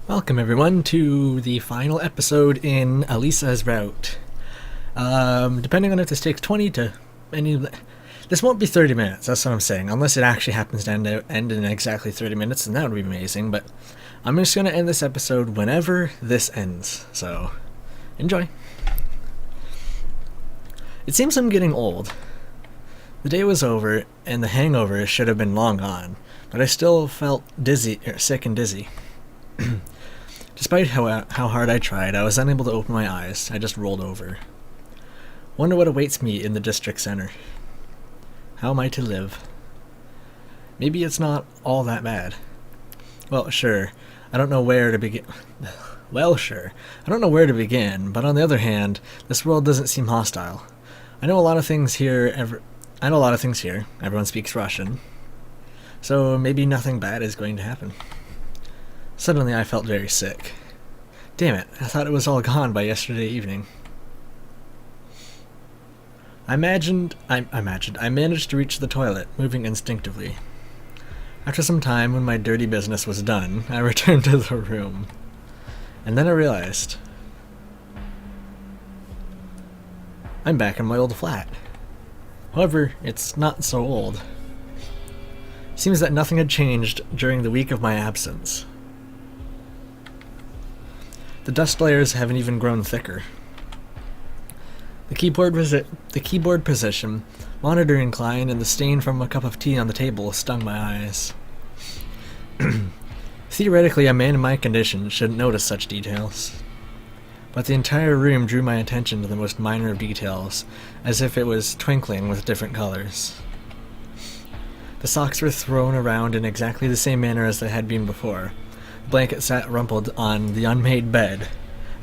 Welcome everyone to the final episode in Alisa's route. Depending on if this takes 20 to any... This won't be 30 minutes, that's what I'm saying. Unless it actually happens to end in exactly 30 minutes, then that would be amazing. But I'm just going to end this episode whenever this ends. So, enjoy. It seems I'm getting old. The day was over, and the hangover should have been long gone. But I still felt sick and dizzy. Despite how hard I tried, I was unable to open my eyes. I just rolled over. Wonder what awaits me in the district center. How am I to live? Maybe it's not all that bad. Well, sure. I don't know where to begin. Well, sure. I don't know where to begin, but on the other hand, this world doesn't seem hostile. I know a lot of things here. Everyone speaks Russian. So maybe nothing bad is going to happen. Suddenly I felt very sick. Damn it, I thought it was all gone by yesterday evening. I managed to reach the toilet, moving instinctively. After some time, when my dirty business was done, I returned to the room. And then I realized... I'm back in my old flat. However, it's not so old. Seems that nothing had changed during the week of my absence. The dust layers haven't even grown thicker. The keyboard position, monitor incline, and the stain from a cup of tea on the table stung my eyes. Theoretically, a man in my condition shouldn't notice such details. But the entire room drew my attention to the most minor of details, as if it was twinkling with different colors. The socks were thrown around in exactly the same manner as they had been before. The blanket sat rumpled on the unmade bed,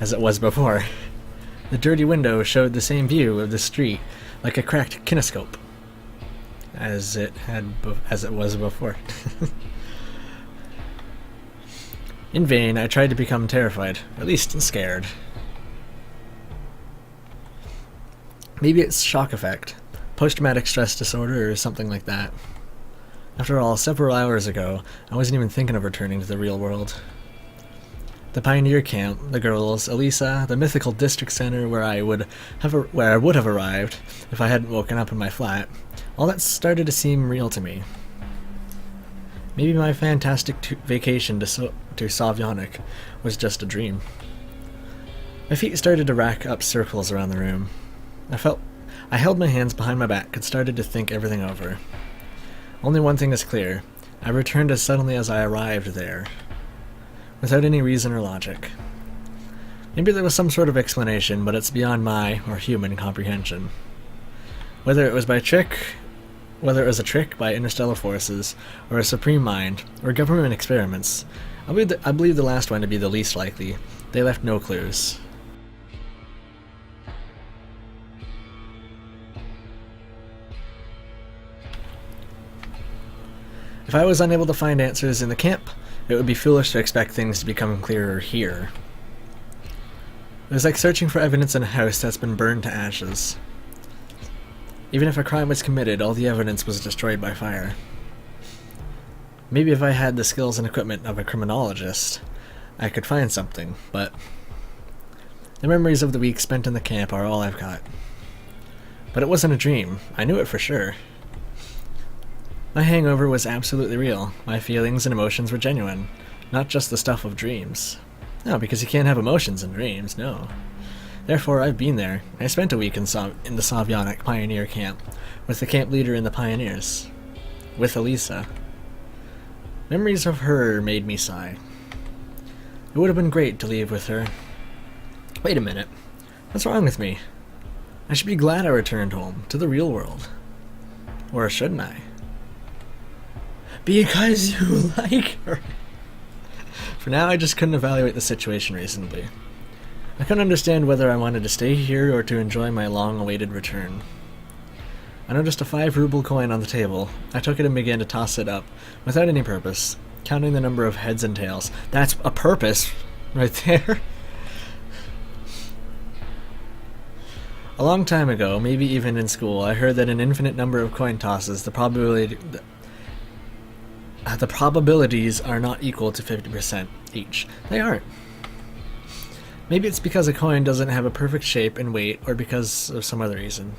as it was before. The dirty window showed the same view of the street, like a cracked kinescope, as it was before. In vain, I tried to become terrified, at least scared. Maybe it's shock effect, post-traumatic stress disorder, or something like that. After all, several hours ago, I wasn't even thinking of returning to the real world. The pioneer camp, the girls, Alisa, the mythical district center where I would have arrived if I hadn't woken up in my flat, all that started to seem real to me. Maybe my fantastic vacation to Semyon was just a dream. My feet started to rack up circles around the room. I held my hands behind my back and started to think everything over. Only one thing is clear. I returned as suddenly as I arrived there, without any reason or logic. Maybe there was some sort of explanation, but it's beyond my, or human, comprehension. Whether it was a trick by interstellar forces, or a supreme mind, or government experiments, I believe the last one to be the least likely. They left no clues. If I was unable to find answers in the camp, it would be foolish to expect things to become clearer here. It was like searching for evidence in a house that's been burned to ashes. Even if a crime was committed, all the evidence was destroyed by fire. Maybe if I had the skills and equipment of a criminologist, I could find something, but the memories of the week spent in the camp are all I've got. But it wasn't a dream. I knew it for sure. My hangover was absolutely real. My feelings and emotions were genuine, not just the stuff of dreams. No, because you can't have emotions in dreams, no. Therefore, I've been there. I spent a week in the Semyon pioneer camp, with the camp leader and the pioneers. With Alisa. Memories of her made me sigh. It would have been great to leave with her. Wait a minute. What's wrong with me? I should be glad I returned home, to the real world. Or shouldn't I? Because you like her. For now, I just couldn't evaluate the situation reasonably. I couldn't understand whether I wanted to stay here or to enjoy my long-awaited return. I noticed a 5-ruble coin on the table. I took it and began to toss it up, without any purpose, counting the number of heads and tails. That's a purpose, right there. A long time ago, maybe even in school, I heard that an infinite number of coin tosses, the probability the probabilities are not equal to 50% each. They aren't. Maybe it's because a coin doesn't have a perfect shape and weight, or because of some other reason.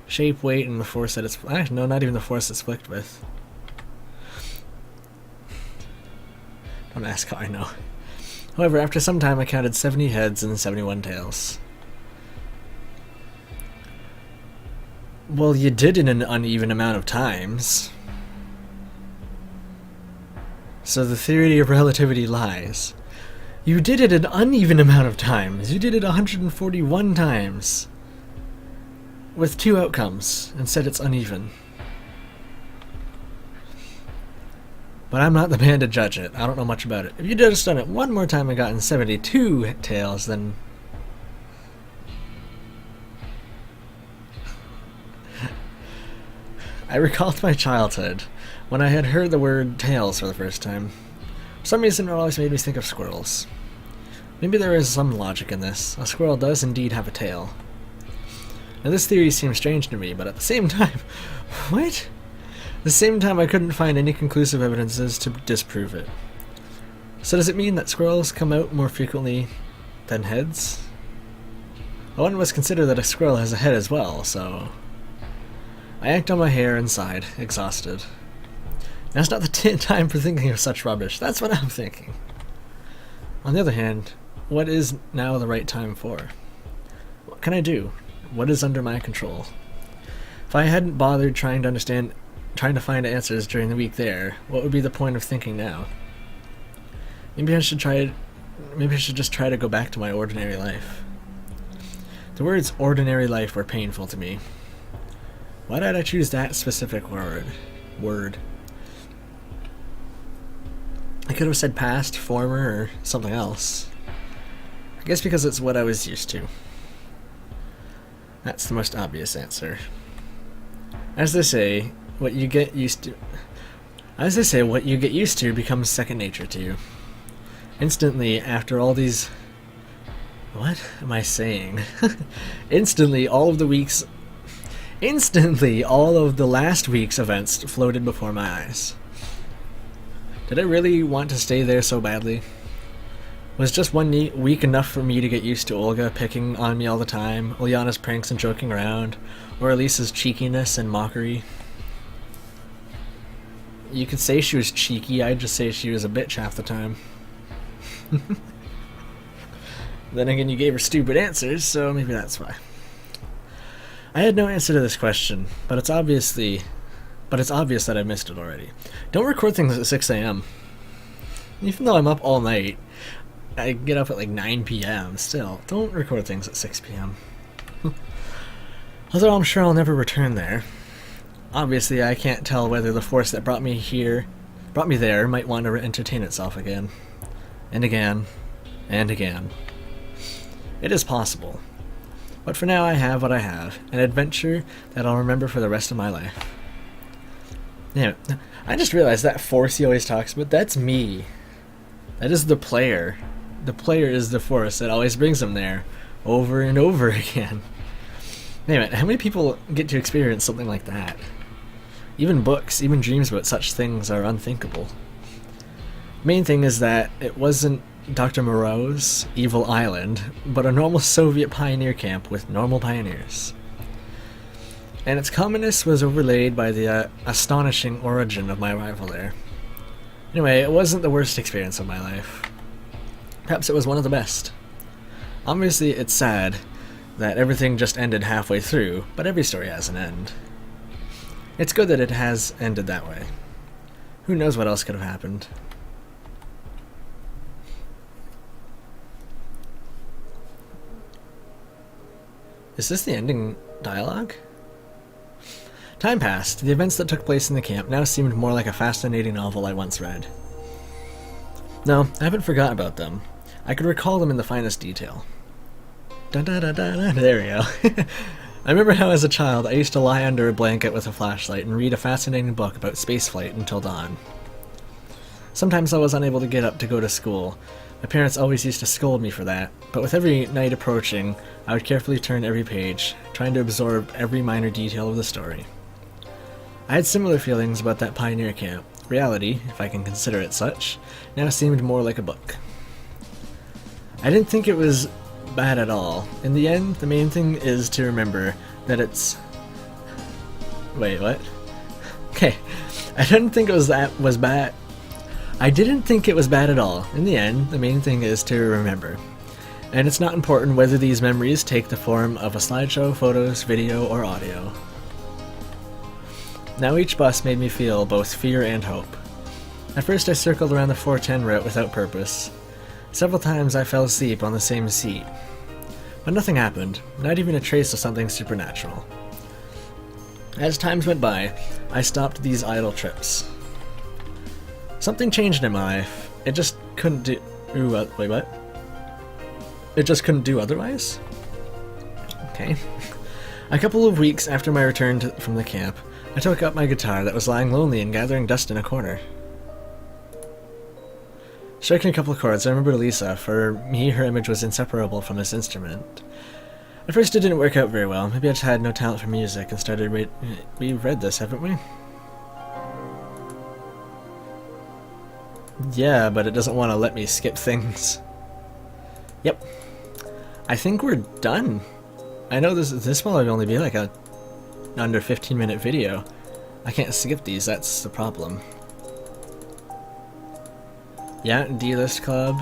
Shape, weight, and the force that it's... Actually, no, not even the force it's flicked with. Don't ask how I know. However, after some time I counted 70 heads and 71 tails. Well, you did it an uneven amount of times. So the theory of relativity lies. You did it an uneven amount of times. You did it 141 times. With 2 outcomes, and said it's uneven. But I'm not the man to judge it. I don't know much about it. If you'd just done it one more time and gotten 72 tails, then... I recalled my childhood, when I had heard the word tails for the first time. For some reason it always made me think of squirrels. Maybe there is some logic in this. A squirrel does indeed have a tail. Now this theory seems strange to me, but at the same time... What? At the same time, I couldn't find any conclusive evidences to disprove it. So does it mean that squirrels come out more frequently than heads? One must consider that a squirrel has a head as well, so... I yanked on my hair and sighed, exhausted. Now's not the time for thinking of such rubbish. That's what I'm thinking. On the other hand, what is now the right time for? What can I do? What is under my control? If I hadn't bothered trying to find answers during the week there, what would be the point of thinking now? Maybe I should just try to go back to my ordinary life. The words ordinary life were painful to me. Why did I choose that specific word? I could have said past, former, or something else. I guess because it's what I was used to. That's the most obvious answer. As they say, what you get used to becomes second nature to you. Instantly, after all these... What am I saying? Instantly, all of the last week's events floated before my eyes. Did I really want to stay there so badly? Was just one week enough for me to get used to Olga picking on me all the time, Ulyana's pranks and joking around, or Alisa's cheekiness and mockery? You could say she was cheeky, I'd just say she was a bitch half the time. Then again, you gave her stupid answers, so maybe that's why. I had no answer to this question, but it's obvious that I missed it already. Don't record things at 6 a.m. Even though I'm up all night, I get up at like 9 p.m. Still, don't record things at 6 p.m. Although I'm sure I'll never return there. Obviously, I can't tell whether the force that brought me there might want to entertain itself again. And again. And again. It is possible. But for now I have what I have, an adventure that I'll remember for the rest of my life. Yeah, I just realized that force he always talks about, that's me. That is the player. The player is the force that always brings him there, over and over again. Anyway, how many people get to experience something like that? Even books, even dreams about such things are unthinkable. Main thing is that it wasn't Dr. Moreau's evil island, but a normal Soviet pioneer camp with normal pioneers. And its commonness was overlaid by the astonishing origin of my arrival there. Anyway, it wasn't the worst experience of my life. Perhaps it was one of the best. Obviously, it's sad that everything just ended halfway through, but every story has an end. It's good that it has ended that way. Who knows what else could have happened. Is this the ending dialogue? Time passed. The events that took place in the camp now seemed more like a fascinating novel I once read. No, I haven't forgotten about them. I could recall them in the finest detail. Da da da da da. There we go. I remember how as a child I used to lie under a blanket with a flashlight and read a fascinating book about spaceflight until dawn. Sometimes I was unable to get up to go to school. My parents always used to scold me for that, but with every night approaching, I would carefully turn every page, trying to absorb every minor detail of the story. I had similar feelings about that pioneer camp, reality, if I can consider it such, now seemed more like a book. I didn't think it was bad at all. In the end, the main thing is to remember that it's... Wait, what? Okay, I didn't think it was bad. I didn't think it was bad at all. In the end, the main thing is to remember. And it's not important whether these memories take the form of a slideshow, photos, video, or audio. Now each bus made me feel both fear and hope. At first I circled around the 410 route without purpose. Several times I fell asleep on the same seat. But nothing happened, not even a trace of something supernatural. As times went by, I stopped these idle trips. Something changed in my life. It just couldn't do... wait, what? It just couldn't do otherwise? Okay. A couple of weeks after my return from the camp, I took up my guitar that was lying lonely and gathering dust in a corner. Striking a couple of chords, I remembered Alisa. For me, her image was inseparable from this instrument. At first it didn't work out very well. Maybe I just had no talent for music and started we've read this, haven't we? Yeah, but it doesn't want to let me skip things. Yep. I think we're done. I know this will only be like a under 15-minute video. I can't skip these, that's the problem. Yeah, D-list club.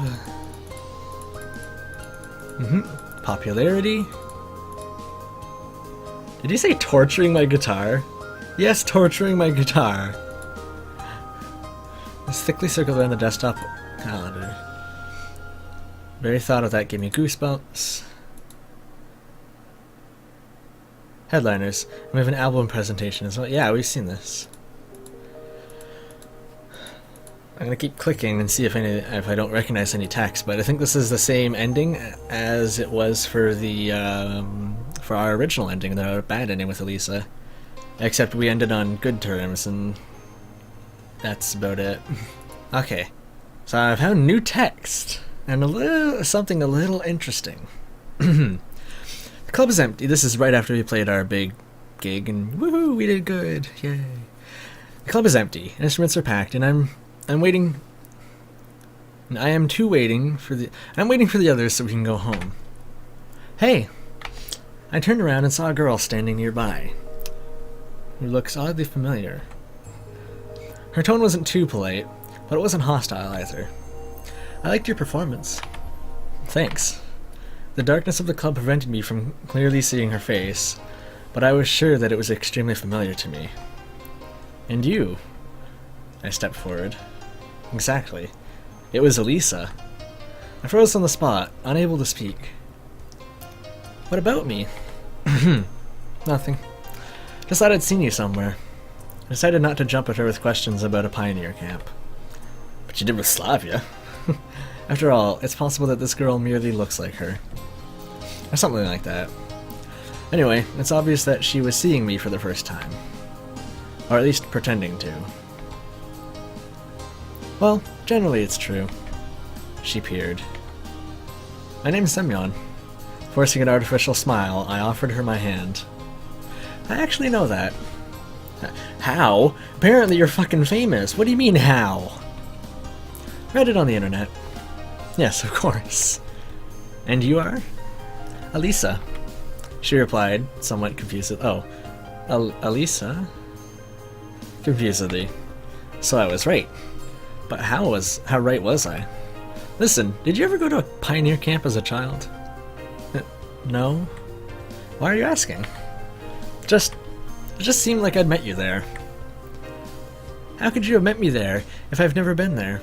Popularity. Did he say torturing my guitar? Yes, torturing my guitar. It's thickly circled around the desktop calendar. Very thought of that gave me goosebumps. Headliners. And we have an album presentation as well. Yeah, we've seen this. I'm gonna keep clicking and see if I don't recognize any text, but I think this is the same ending as it was for the for our original ending, the bad ending with Alisa. Except we ended on good terms, and that's about it. Okay, so I found new text and something a little interesting. The club is empty. This is right after we played our big gig, and woohoo, we did good! Yay! The club is empty. Instruments are packed, and I'm waiting. I am too waiting for the. I'm waiting for the others so we can go home. Hey! I turned around and saw a girl standing nearby, who looks oddly familiar. Her tone wasn't too polite, but it wasn't hostile either. I liked your performance. Thanks. The darkness of the club prevented me from clearly seeing her face, but I was sure that it was extremely familiar to me. And you? I stepped forward. Exactly. It was Alisa. I froze on the spot, unable to speak. What about me? Nothing. Just thought I'd seen you somewhere. I decided not to jump at her with questions about a pioneer camp. But you did with Slavia. After all, it's possible that this girl merely looks like her. Or something like that. Anyway, it's obvious that she was seeing me for the first time. Or at least pretending to. Well, generally it's true. She peered. My name's Semyon. Forcing an artificial smile, I offered her my hand. I actually know that. How? Apparently you're fucking famous. What do you mean, how? Read it on the internet. Yes, of course. And you are? Alisa. She replied, somewhat confused. Oh, Alisa? Confusedly. So I was right. But how right was I? Listen, did you ever go to a pioneer camp as a child? No? Why are you asking? It just seemed like I'd met you there. How could you have met me there if I've never been there?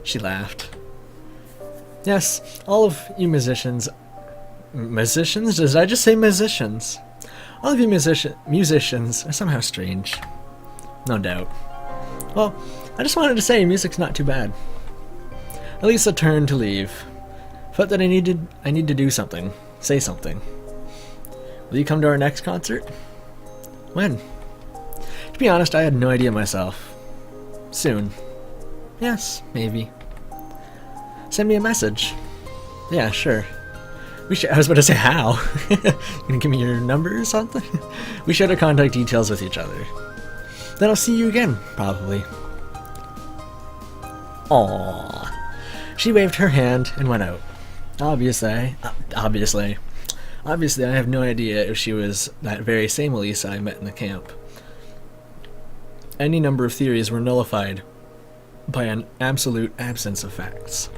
She laughed. Yes, all of you musicians... Musicians? Did I just say musicians? All of you musicians are somehow strange. No doubt. Well, I just wanted to say music's not too bad. Alisa turned to leave. Felt that I need to do something. Say something. Will you come to our next concert? When? To be honest, I had no idea myself. Soon. Yes, maybe. Send me a message. Yeah, sure. I was about to say how. You gonna give me your number or something? We shared our contact details with each other. Then I'll see you again, probably. Aww. She waved her hand and went out. Obviously, I have no idea if she was that very same Alisa I met in the camp. Any number of theories were nullified by an absolute absence of facts.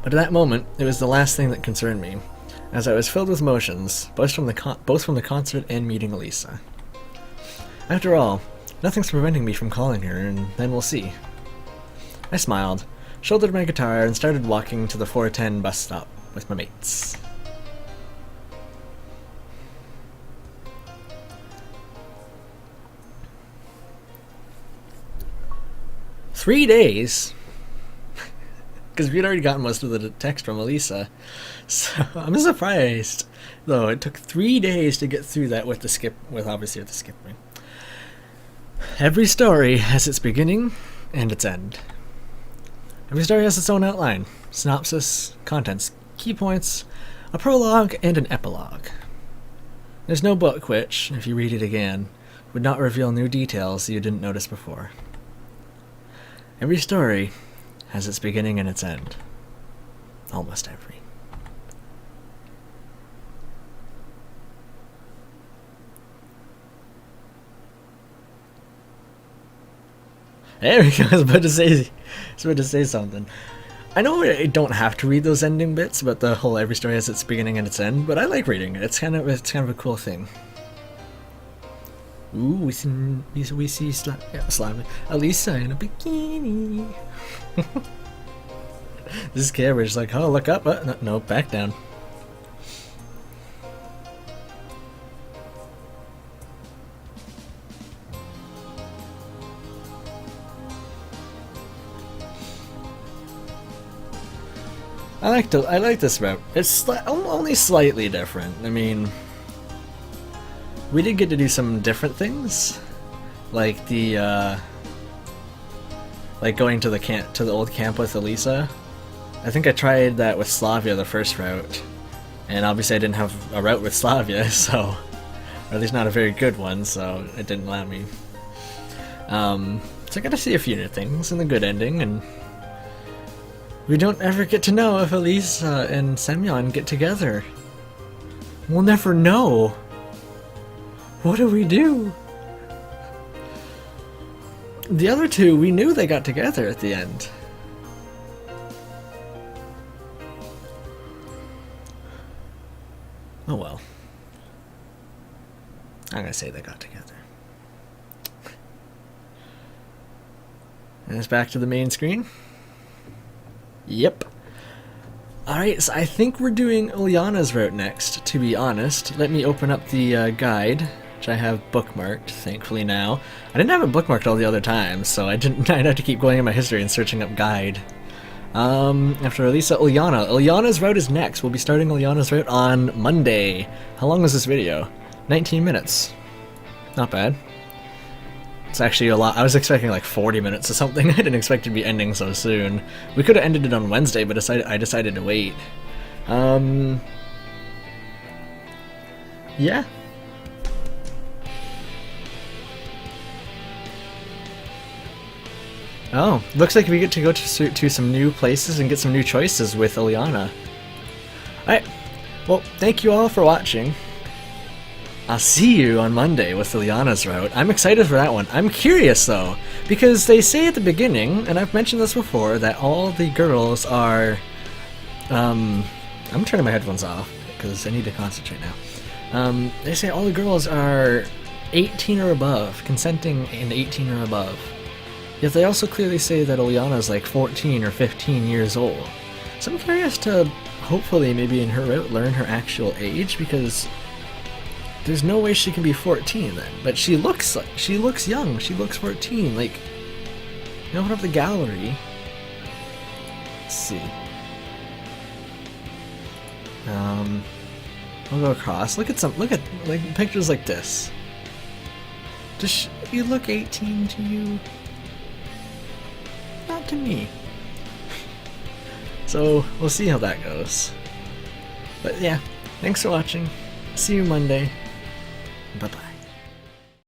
But at that moment, it was the last thing that concerned me, as I was filled with emotions, both from the concert and meeting Alisa. After all, nothing's preventing me from calling her, and then we'll see. I smiled, shouldered my guitar, and started walking to the 410 bus stop with my mates. "3 days?" Because we'd already gotten most of the text from Alisa. So I'm surprised. Though it took 3 days to get through that with the skipping. Every story has its beginning and its end. Every story has its own outline, synopsis, contents, key points, a prologue, and an epilogue. There's no book which, if you read it again, would not reveal new details you didn't notice before. Every story has its beginning and its end. Almost every. There we go. I was about to say something. I know I don't have to read those ending bits, but the whole every story has its beginning and its end. But I like reading it. It's kind of a cool thing. Ooh, we see Alisa in a bikini. This camera's like, oh, look up. No, back down. I like this route. It's only slightly different. I mean, we did get to do some different things, like the like going to the old camp with Alisa. I think I tried that with Slavia the first route, and obviously I didn't have a route with Slavia, so, or at least not a very good one, so it didn't let me. So I got to see a few new things and the good ending, and we don't ever get to know if Alisa and Semyon get together. We'll never know. What do we do? The other two, we knew they got together at the end. Oh well. I'm gonna say they got together. And it's back to the main screen. Yep. Alright, so I think we're doing Uliana's route next, to be honest. Let me open up the guide, which I have bookmarked, thankfully now. I didn't have it bookmarked all the other times, so I'd have to keep going in my history and searching up guide. After Alisa, Uliana. Uliana's route is next. We'll be starting Uliana's route on Monday. How long is this video? 19 minutes. Not bad. It's actually a lot. I was expecting like 40 minutes or something. I didn't expect it to be ending so soon. We could have ended it on Wednesday, but I decided to wait. Yeah. Oh, looks like we get to go to some new places and get some new choices with Uliana. Alright, well, thank you all for watching. I'll see you on Monday with Uliana's route. I'm excited for that one. I'm curious, though, because they say at the beginning, and I've mentioned this before, that all the girls are... I'm turning my headphones off, because I need to concentrate now. They say all the girls are 18 or above, consenting and 18 or above. Yet they also clearly say that Uliana's like 14 or 15 years old. So I'm curious to, hopefully, maybe in her route, learn her actual age, because there's no way she can be 14 then. But she looks young. She looks 14. Like, you open up the gallery. Let's see. I'll go across. Look at like pictures like this. Does she look 18 to you? Not to me. So we'll see how that goes. But yeah, thanks for watching. See you Monday. Bye-bye.